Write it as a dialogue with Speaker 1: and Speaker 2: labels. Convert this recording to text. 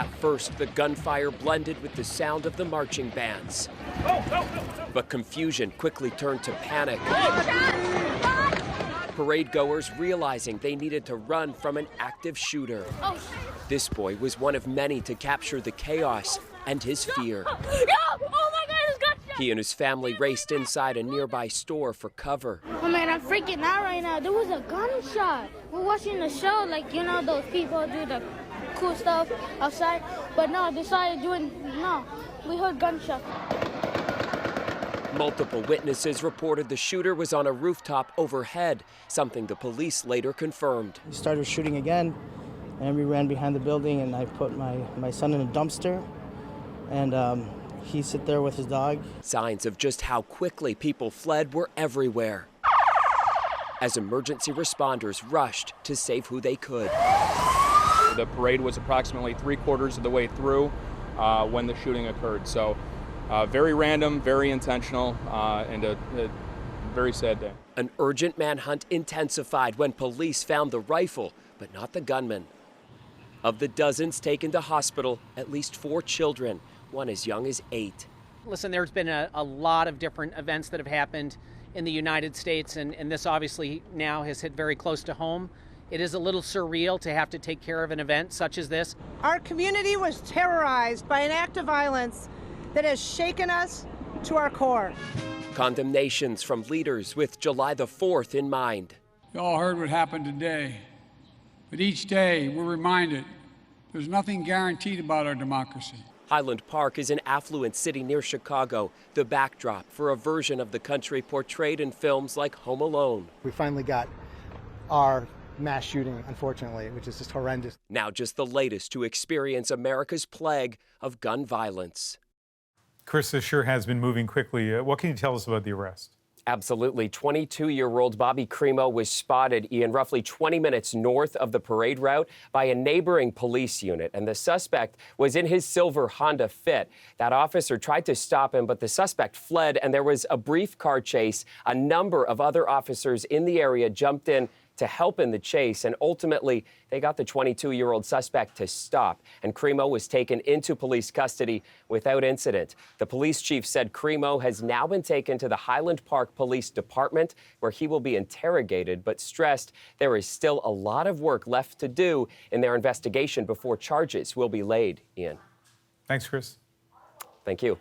Speaker 1: At first, the gunfire blended with the sound of the marching bands. But confusion quickly turned to panic. Parade goers realizing they needed to run from an active shooter. This boy was one of many to capture the chaos and his fear. He and his family raced inside a nearby store for cover.
Speaker 2: Oh man, I'm freaking out right now. There was a gunshot. We're watching the show, like, you know, those people do the cool stuff outside. But no, we heard gunshots.
Speaker 1: Multiple witnesses reported the shooter was on a rooftop overhead, something the police later confirmed.
Speaker 3: We started shooting again, and we ran behind the building, and I put my son in a dumpster, and he sit there with his dog.
Speaker 1: Signs of just how quickly people fled were everywhere as emergency responders rushed to save who they could.
Speaker 4: The parade was approximately 3/4 of the way through when the shooting occurred. So very random, very intentional, and a very sad day.
Speaker 1: An urgent manhunt intensified when police found the rifle, but not the gunman. Of the dozens taken to hospital, at least 4 children, one as young as 8.
Speaker 5: Listen, there's been a lot of different events that have happened in the United States, and this obviously now has hit very close to home. It is a little surreal to have to take care of an event such as this.
Speaker 6: Our community was terrorized by an act of violence that has shaken us to our core.
Speaker 1: Condemnations from leaders with July the 4th in mind.
Speaker 7: You all heard what happened today, but each day we're reminded there's nothing guaranteed about our democracy.
Speaker 1: Highland Park is an affluent city near Chicago, the backdrop for a version of the country portrayed in films like Home Alone.
Speaker 8: We finally got our mass shooting, unfortunately, which is just horrendous.
Speaker 1: Now just the latest to experience America's plague of gun violence.
Speaker 9: Chris, this sure has been moving quickly. What can you tell us about the arrest?
Speaker 1: Absolutely. 22-year-old Bobby Cremo was spotted, Ian, roughly 20 minutes north of the parade route by a neighboring police unit. And the suspect was in his silver Honda Fit. That officer tried to stop him, but the suspect fled, and there was a brief car chase. A number of other officers in the area jumped in to help in the chase, and ultimately they got the 22-year-old suspect to stop, and Cremo was taken into police custody without incident. The police chief said Cremo has now been taken to the Highland Park Police Department, where he will be interrogated, but stressed there is still a lot of work left to do in their investigation before charges will be laid. Ian.
Speaker 9: Thanks, Chris.
Speaker 1: Thank you.